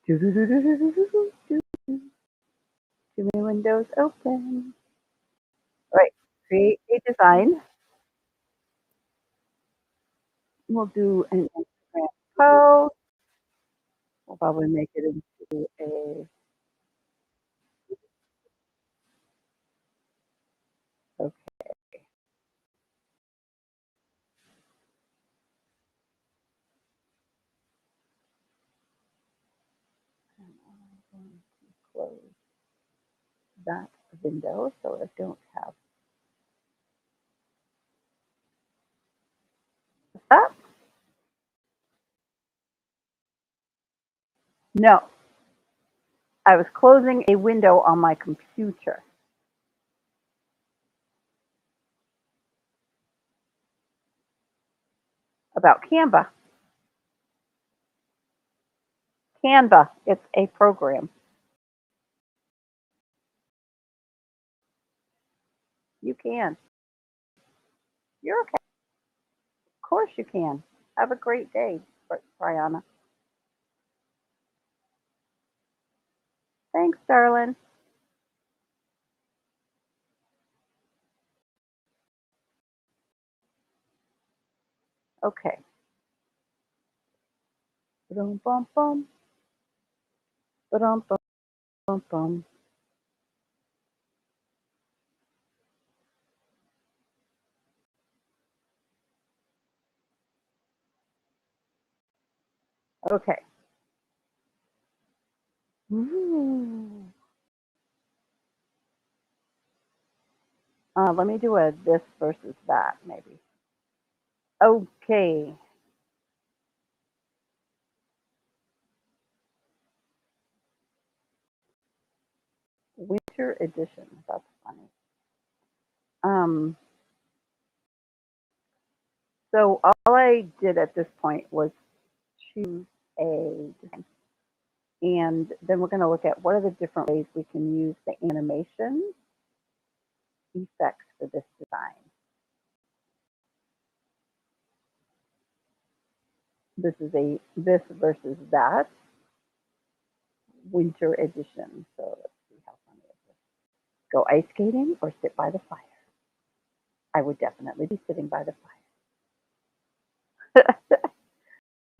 Too many windows open. All right, create a design. We'll do an Instagram post. We'll probably make it into a, okay. And I'm going to close that window so I don't have that. No, I was closing a window on my computer about Canva. Canva, it's a program. You can. You're okay. Of course you can. Have a great day, Brianna. Thanks, darling. Okay. Bum bum bum. Bum bum bum bum. Okay. Ooh. Let me do a this versus that, maybe. Okay. Winter edition. That's funny. Um, so all I did at this point was choose a design. And then we're going to look at what are the different ways we can use the animation effects for this design. This is a this versus that winter edition. So let's see how funny is this. Go ice skating or sit by the fire. I would definitely be sitting by the fire.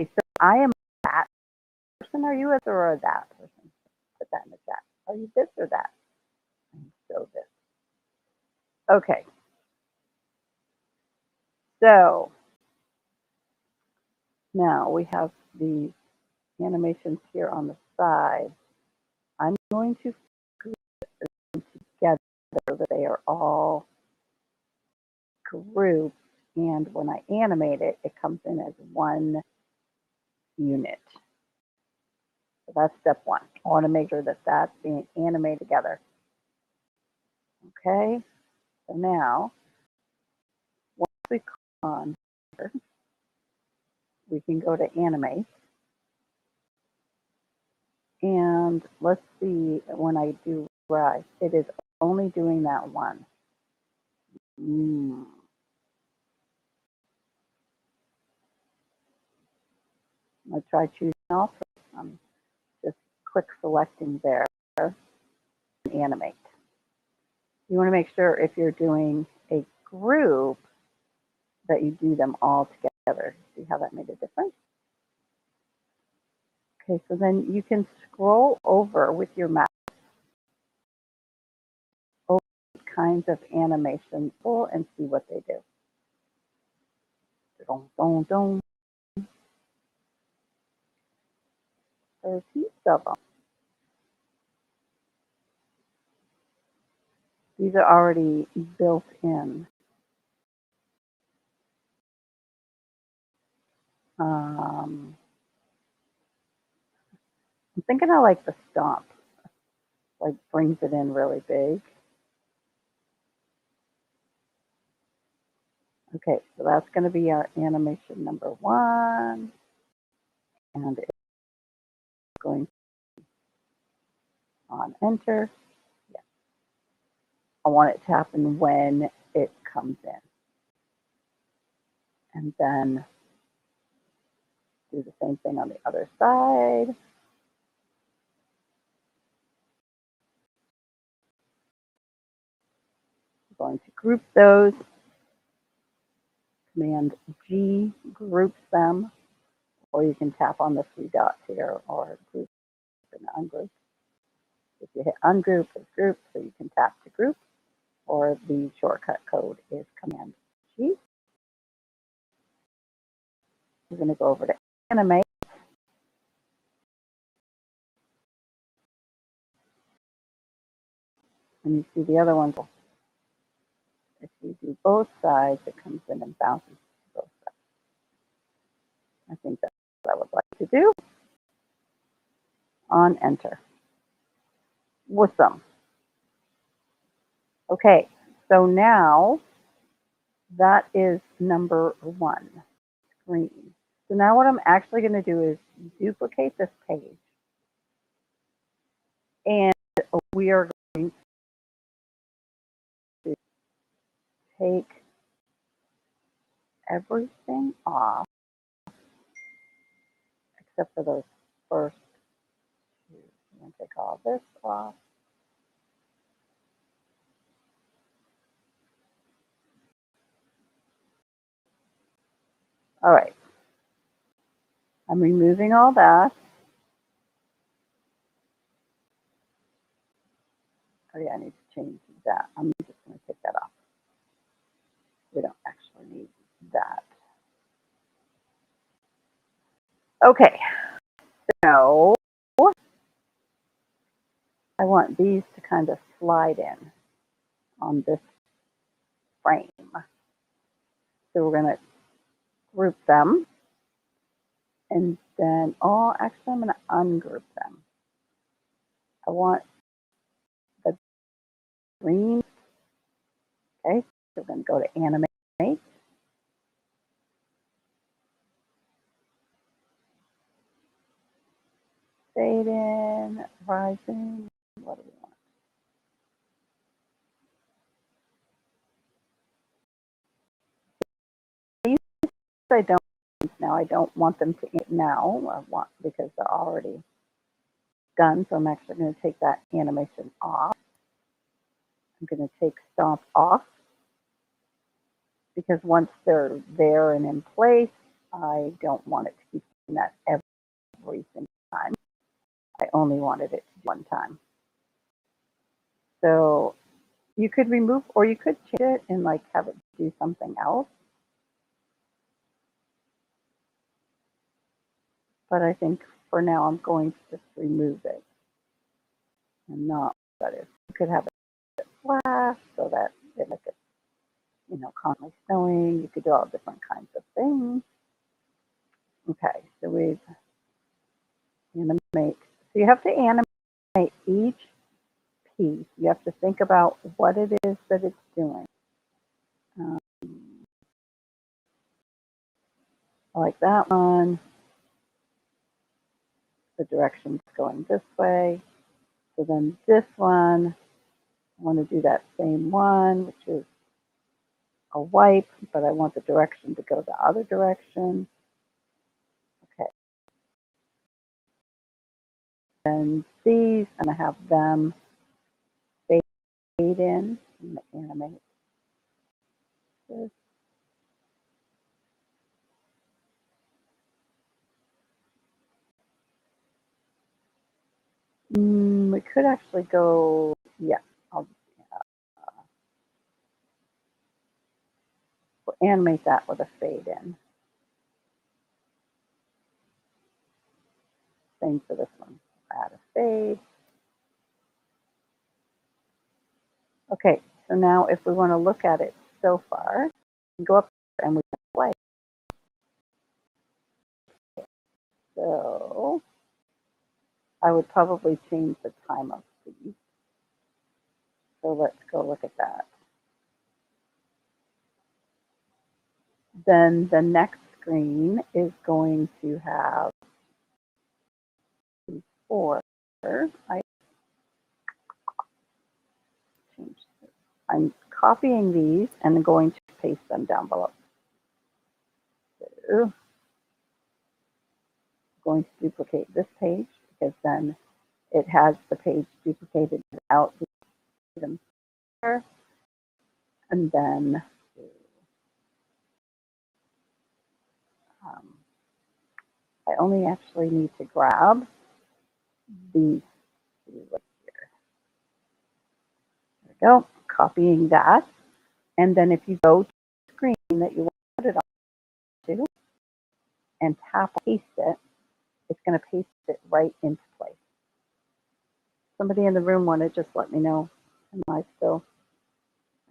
Okay, so I am that person. Are you this or that person? Put that in the chat. Are you this or that? I'm so this. Okay. So now we have the animations here on the side. I'm going to group them together so that they are all grouped. And when I animate it, it comes in as one unit. So that's step one. I want to make sure that that's being animated together. Okay. So now, once we click on here, we can go to animate. And let's see, when I do rise, it is only doing that one. Let's try choosing all. Just click selecting there and animate. You want to make sure if you're doing a group that you do them all together. See how that made a difference? Okay, so then you can scroll over with your mouse over kinds of animations and see what they do. Dun, dun, dun. There's heaps of them. These are already built in. I'm thinking I like the stomp, like brings it in really big. Okay, so that's going to be our animation number one. And it's going on enter. Yeah. I want it to happen when it comes in. And then do the same thing on the other side. I'm going to group those. Command G groups them, or you can tap on the three dots here or group and ungroup. If you hit ungroup, it's group, so you can tap to group, or the shortcut code is Command G. We're going to go over to animate. And you see the other ones. If you do both sides, it comes in and bounces to both sides. I think that's what I would like to do. On enter. Awesome. Okay, so now that is number 1 screen. So now what I'm actually going to do is duplicate this page. And we are going to take everything off except for those first two. I'm going to take all this off. All right. I'm removing all that. Oh yeah, I need to change that. I'm just going to take that off. We don't actually need that. Okay, so I want these to kind of slide in on this frame. So we're going to group them. And then, oh, actually, I'm going to ungroup them. I want the green. Okay, so we're going to go to animate. Fade in, rising. What do we want? These I don't now. I don't want them to now. I want because they're already done. So I'm actually going to take that animation off. I'm going to take stomp off because once they're there and in place, I don't want it to keep doing that every single time. I only wanted it one time. So you could remove, or you could change it and like have it do something else. But I think for now I'm going to just remove it and not that is. You could have it flash so that it like it, you know, constantly snowing. You could do all different kinds of things. Okay, so we've animate. So you have to animate each piece. You have to think about what it is that it's doing. I like that one. The direction's going this way. So then this one, I want to do that same one, which is a wipe, but I want the direction to go the other direction. Okay. And these, and I have them fade in and animate this. We could actually go, yeah, I'll animate that with a fade in. Same for this one. Add a fade. Okay, so now if we want to look at it so far, we go up and we play. So I would probably change the time of these. So let's go look at that. Then the next screen is going to have 4. I changed this. I'm copying these and going to paste them down below. So I'm going to duplicate this page because then it has the page duplicated without them there. And then I only actually need to grab these two right here. There we go, copying that. And then if you go to the screen that you want to put it onto and tap paste it, it's going to paste it right into place. Somebody in the room want to just let me know, am I still,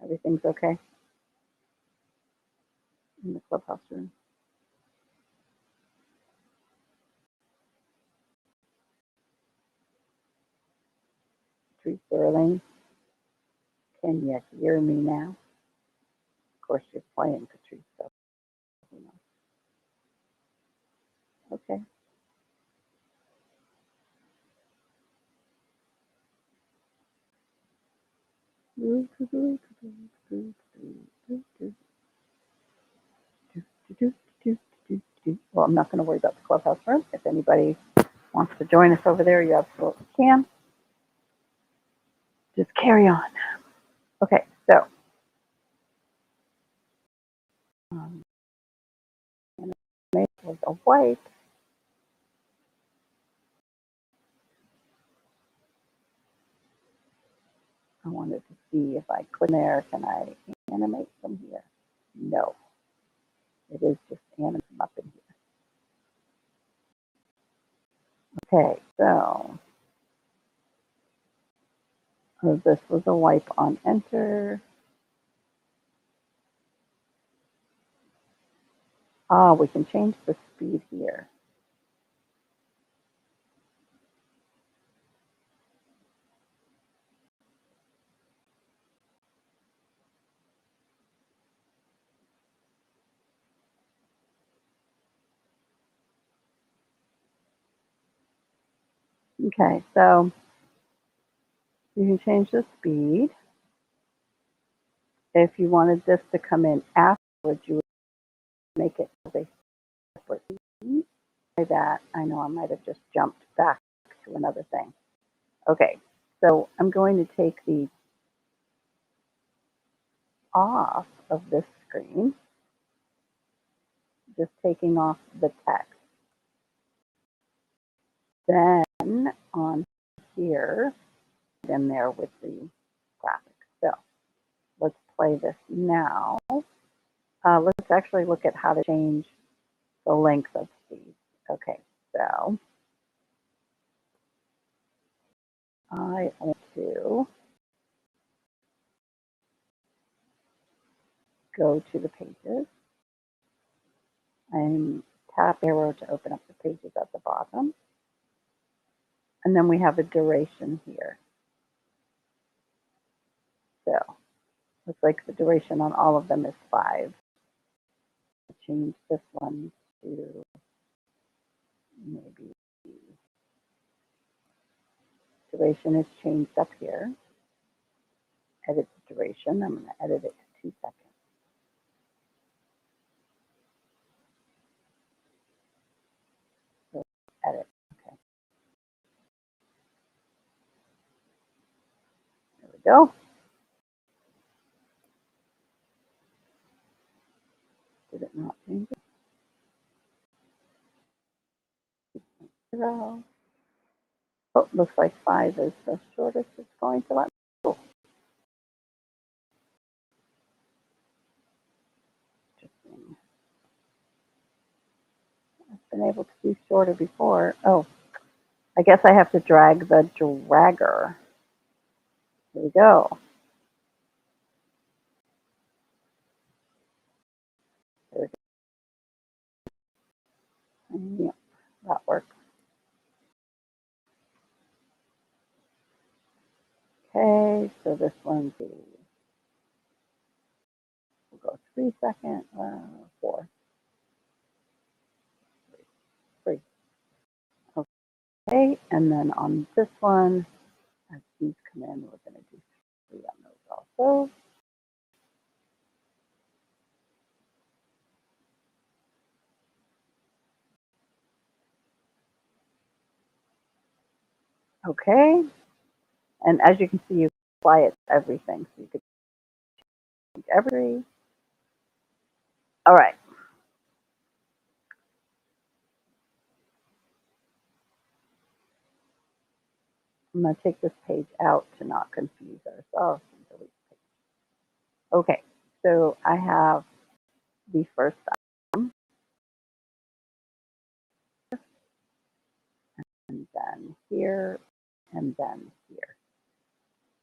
everything's okay in the Clubhouse room? Patrice Sterling, can you hear me now? Of course, you're playing, Patrice, so you know. Okay. Well, I'm not going to worry about the Clubhouse room. If anybody wants to join us over there, you absolutely can. Just carry on. Okay, so it was a wipe. I wanted to see if I click there, can I animate from here? No, it is just animating up in here. Okay, so this was a wipe on enter. We can change the speed here. Okay, so you can change the speed. If you wanted this to come in afterwards, you would make it as a separate speed. Like that, I know I might have just jumped back to another thing. Okay, so I'm going to take the off of this screen, just taking off the text. Then on here, in there with the graphics. So let's play this now. Let's actually look at how to change the length of speed. Okay, so I want to go to the pages. I'm tap arrow to open up the pages at the bottom. And then we have a duration here. So looks like the duration on all of them is 5. I'll change this one to maybe duration is changed up here. Edit the duration. I'm going to edit it to 2 seconds. So edit. Okay. There we go. Did it not change it? 0. Oh, looks like 5 is the shortest it's going to let me go. Interesting. I've been able to do shorter before. Oh, I guess I have to drag the dragger. Here we go. There we go. Yep, that works. Okay, so this one's we'll go 3 seconds, 4, 3. Okay, and then on this one, as these come in, we're going to do 3 on those also. Okay, and as you can see, you apply it to everything. So you could every. All right. I'm going to take this page out to not confuse ourselves. Okay, so I have the first item, and then here, and then here.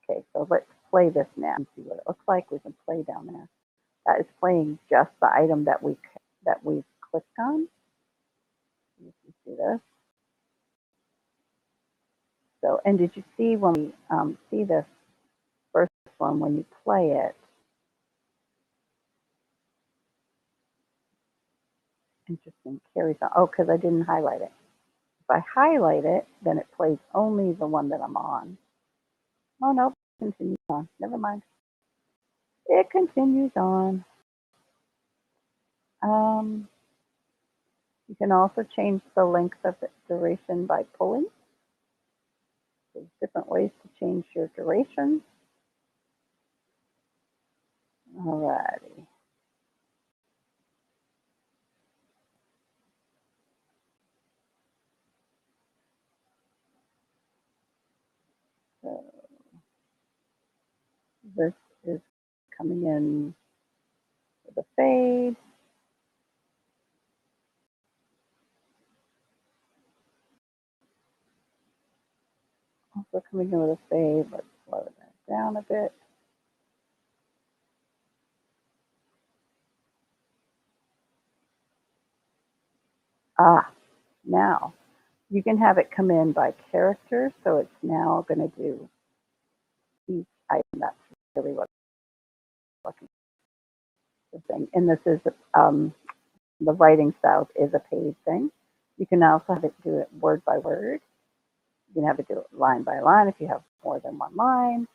Okay, so let's play this now and see what it looks like. We can play down there. That is playing just the item that we've clicked on. You can see this. So, and did you see when we see this first one, when you play it, interesting, carries on. Oh, because I didn't highlight it. If I highlight it, then it plays only the one that I'm on. Oh, no, it continues on. Never mind. It continues on. You can also change the length of the duration by pulling. There's different ways to change your duration. Alrighty. So this is coming in with a fade. Also coming in with a fade. Let's slow that down a bit. Now you can have it come in by character. So it's now going to do each item. That's really what I'm looking for the thing. And this is the writing style is a page thing. You can also have it do it word by word. You can have it do it line by line if you have more than one line.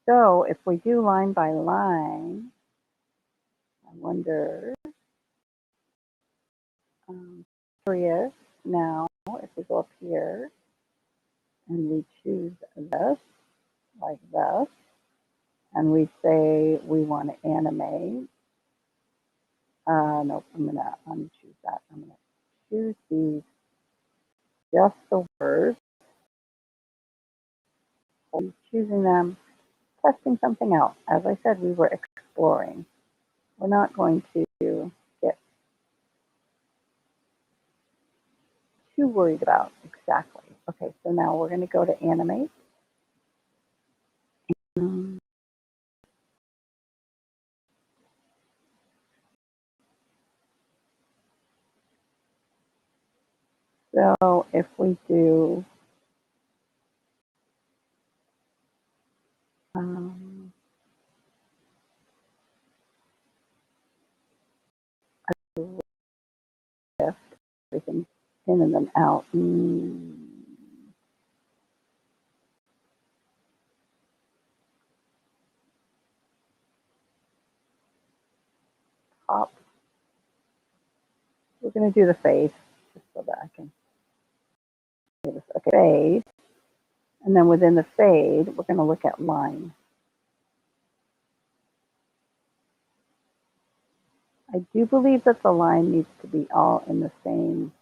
So if we do line by line, I wonder, here now, if we go up here and we choose this, like this, and we say we want to animate, nope, I'm going to unchoose that. I'm going to choose these, just the words. I'm choosing them, testing something out. As I said, we were exploring. We're not going to get too worried about exactly. Okay, so now we're going to go to animate. So if we do shift everything in and then out. Top. We're going to do the fade just so that I can do this. Okay, fade. And then within the fade, we're going to look at line. I do believe that the line needs to be all in the same.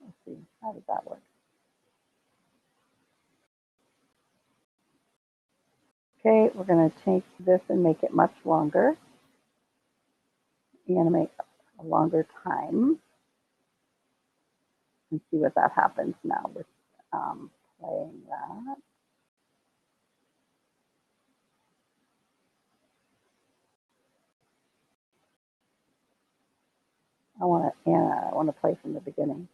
Let's see, how does that work? Okay, we're going to take this and make it much longer. Animate a longer time. And see what that happens now with playing that. I want to play from the beginning.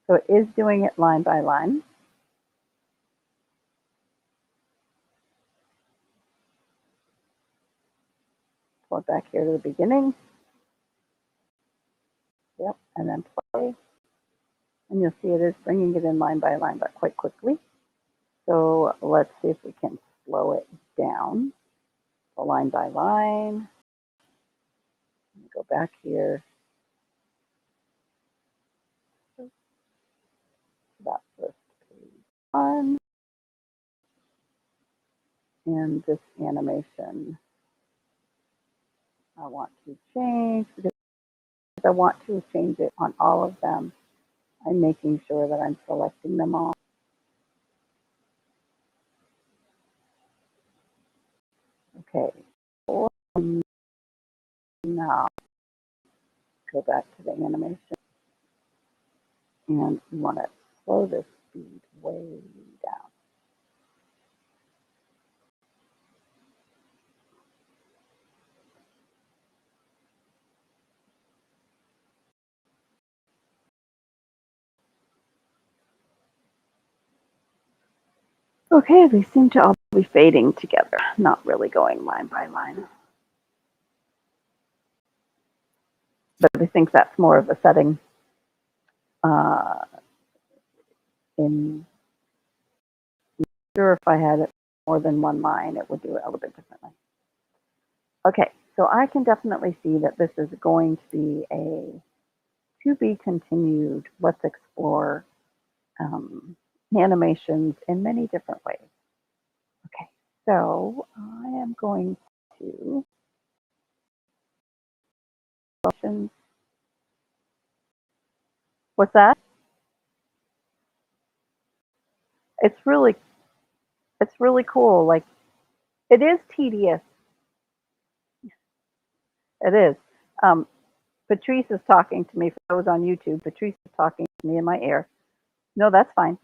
So it is doing it line by line. Pull it back here to the beginning. Yep, and then play. And you'll see it is bringing it in line by line, but quite quickly. So let's see if we can slow it down. So line by line. Go back here. That first page on. And this animation I want to change because I want to change it on all of them. I'm making sure that I'm selecting them all. Okay, now go back to the animation, and we want to slow this speed way down. Okay, they seem to all be fading together, not really going line by line. But I think that's more of a setting in sure if I had it more than one line, it would do it a little bit differently. Okay, so I can definitely see that this is going to be a to be continued. Let's explore animations in many different ways. Okay, so I am going to what's that? It's really cool. Like it is tedious. It is. Patrice is talking to me. For those on YouTube, Patrice is talking to me in my ear. No, that's fine.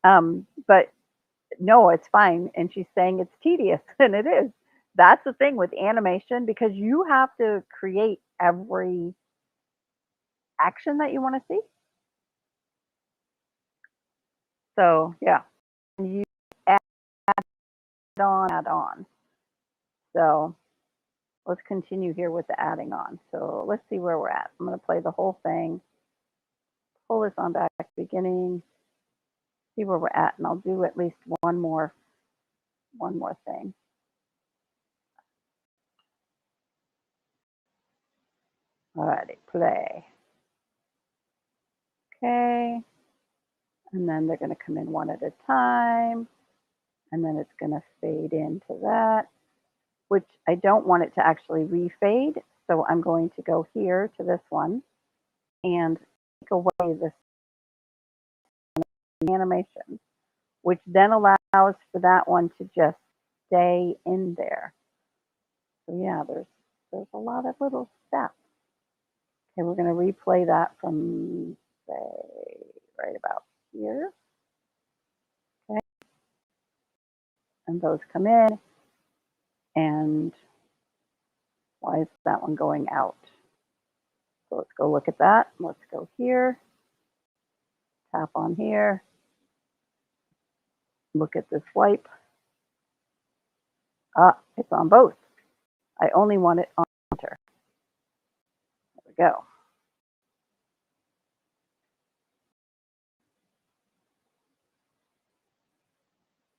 But no, it's fine. And she's saying it's tedious, and it is. That's the thing with animation because you have to create every action that you want to see. So yeah, you add on. So let's continue here with the adding on. So let's see where we're at. I'm going to play the whole thing. Pull this on back to the beginning. See where we're at, and I'll do at least one more thing. All righty, play. Okay, and then they're going to come in one at a time, and then it's going to fade into that, which I don't want it to actually refade. So I'm going to go here to this one and take away this animation, which then allows for that one to just stay in there. So yeah, there's a lot of little steps. Okay, we're going to replay that from, say, right about here. Okay, and those come in, and why is that one going out? So let's go look at that. Let's go here, tap on here, look at this wipe. Ah, it's on both. I only want it on center. There we go.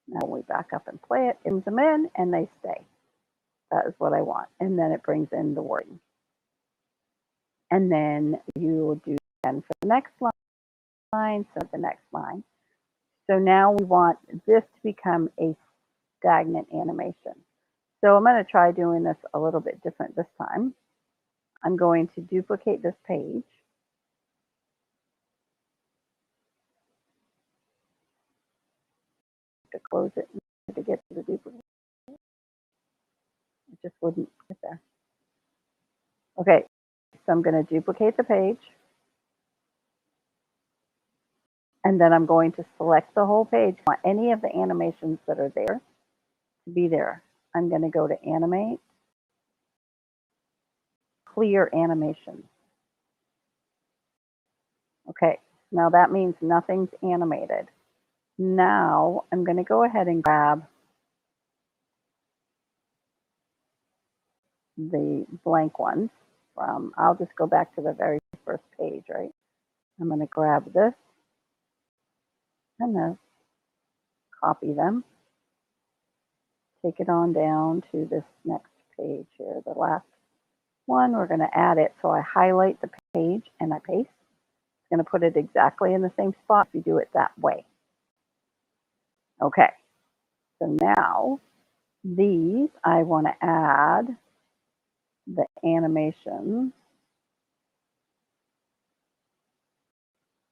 Now we back up and play it. It brings them in and they stay. That is what I want. And then it brings in the wording. And then you will do again for the next line, so the next line. So now we want this to become a stagnant animation. So I'm going to try doing this a little bit different this time. I'm going to duplicate this page. To close it to get to the duplicate. It just wouldn't get there. Okay, so I'm going to duplicate the page. And then I'm going to select the whole page. I want any of the animations that are there to be there. I'm going to go to animate, clear animations. Okay, now that means nothing's animated. Now I'm going to go ahead and grab the blank ones from, I'll just go back to the very first page, right? I'm going to grab this and this, copy them, take it on down to this next page here, the last one. We're going to add it. So I highlight the page and I paste. It's going to put it exactly in the same spot if you do it that way. Okay, so now These, I want to add the animation.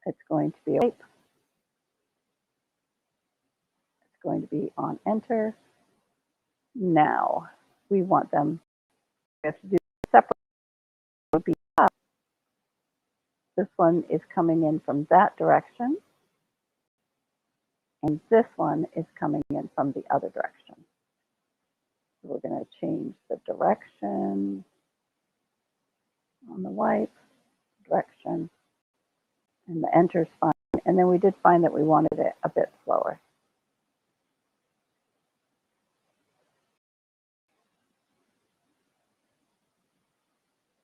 It's going to be a wipe. It's going to be on enter. Now we want them, we have to do separate. This one is coming in from that direction, and this one is coming in from the other direction. So we're going to change the direction on the wipe, direction, and the enter's fine. And then we did find that we wanted it a bit slower.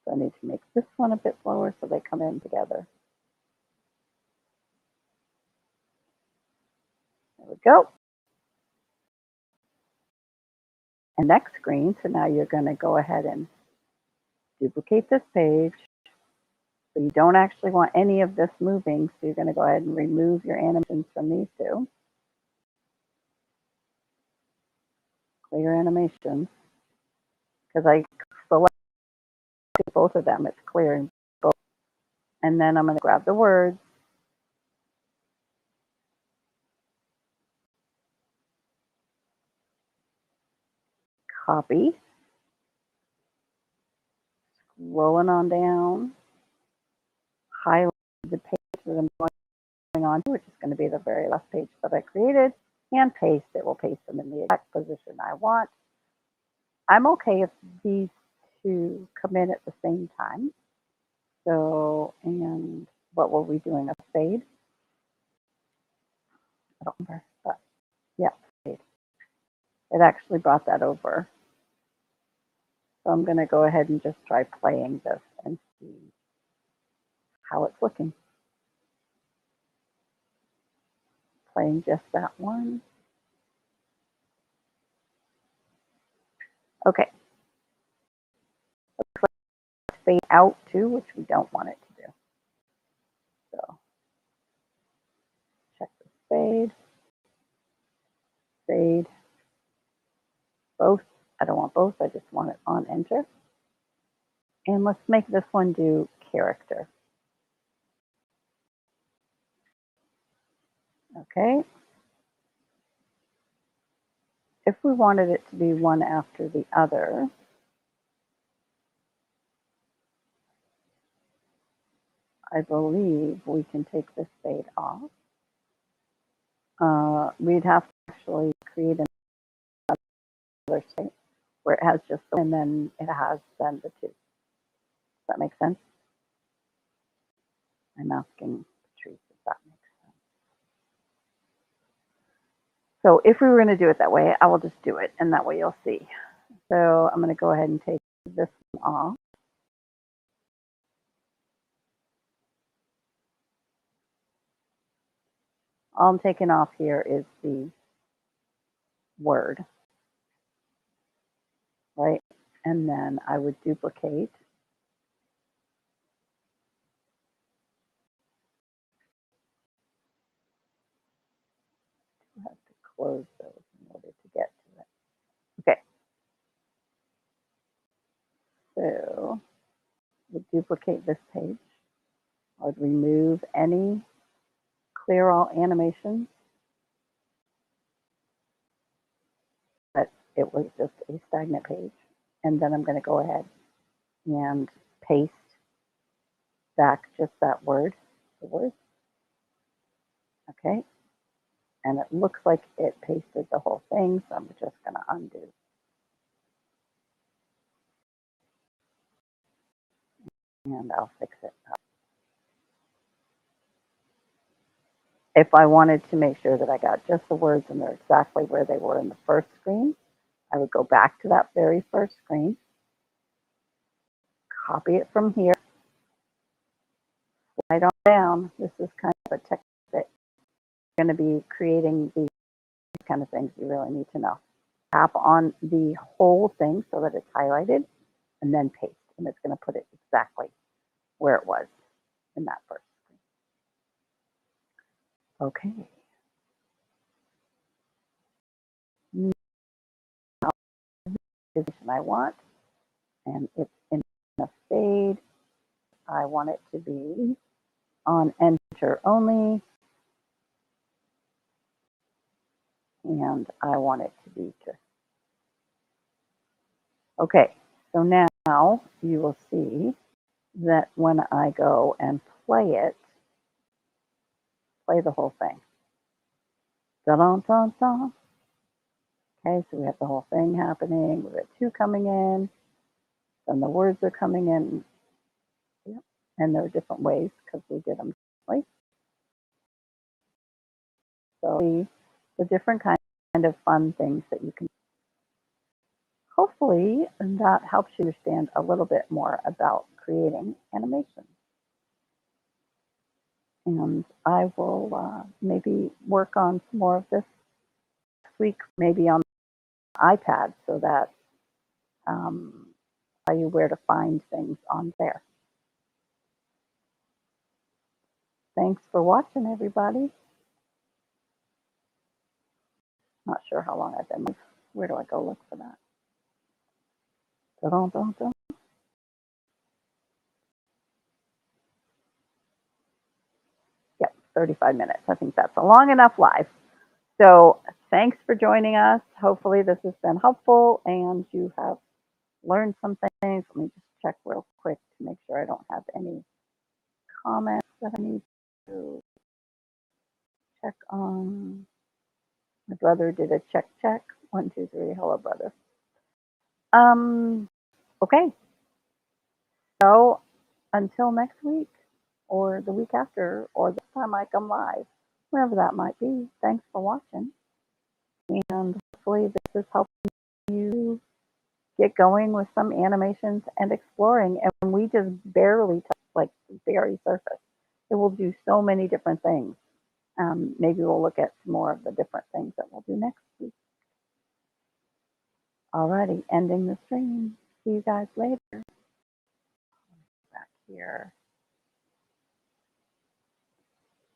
So I need to make this one a bit slower so they come in together. There we go. And next screen, so now you're going to go ahead and duplicate this page. So you don't actually want any of this moving, so you're going to go ahead and remove your animations from these two. Clear animations. Because I selected both of them, it's clearing both. And then I'm going to grab the words. Copy. Scrolling on down. Highlight the page that I'm going on to, which is going to be the very last page that I created, and paste it. We'll paste them in the exact position I want. I'm okay if these two come in at the same time. So, and what were we doing? A fade? I don't remember, but yeah, fade. It actually brought that over. So I'm going to go ahead and just try playing this and see how it's looking. Playing just that one. Okay. Looks like it's fade out too, which we don't want it to do. So check the fade. Fade. Both. I don't want both. I just want it on enter. And let's make this one do character. Okay. If we wanted it to be one after the other, I believe we can take this fade off. We'd have to actually create another state where it has just the, and then it has then the two. Does that make sense? I'm asking Patrice if that makes sense. So if we were going to do it that way, I will just do it, and that way you'll see. So I'm going to go ahead and take this one off. All I'm taking off here is the word, right? And then I would duplicate. I have to close those in order to get to it. Okay. So we'll duplicate this page. I would remove any clear all animations. But it was just a stagnant page. And then I'm going to go ahead and paste back just that word, the word. Okay. And it looks like it pasted the whole thing, so I'm just going to undo. And I'll fix it up. If I wanted to make sure that I got just the words and they're exactly where they were in the first screen, I would go back to that very first screen, copy it from here, slide on down. This is kind of a technique that you're going to be creating these kind of things you really need to know. Tap on the whole thing so that it's highlighted, and then paste, and it's going to put it exactly where it was in that first screen. Okay. is I want, and it's in a fade. I want it to be on enter only, and I want it to be to. Okay, so now you will see that when I go and play it, play the whole thing. Da-dun-dun-dun. Okay, so we have the whole thing happening. We've got 2 coming in, then the words are coming in. Yep. And there are different ways because we did them differently. So the different kind of fun things that you can. Hopefully that helps you understand a little bit more about creating animation. And I will maybe work on some more of this next week, maybe on the iPad, so that tell you where to find things on there. Thanks for watching, everybody. Not sure how long I've been. Where do I go look for that? Da-dun-dun-dun. Yep, 35 minutes. I think that's a long enough live. So thanks for joining us. Hopefully this has been helpful and you have learned some things. Let me just check real quick to make sure I don't have any comments that I need to check on. My brother did a check. 1, 2, 3. Hello, brother. Okay. So until next week or the week after or the time I come live, wherever that might be, thanks for watching. And hopefully this is helping you get going with some animations and exploring. And we just barely touch like the very surface. It will do so many different things. Maybe we'll look at some more of the different things that we'll do next week. Alrighty, ending the stream. See you guys later. Back here.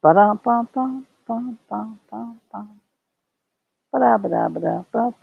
Ba-dum bum bum bum bum bum bum. Ba-da ba-da ba-da ba.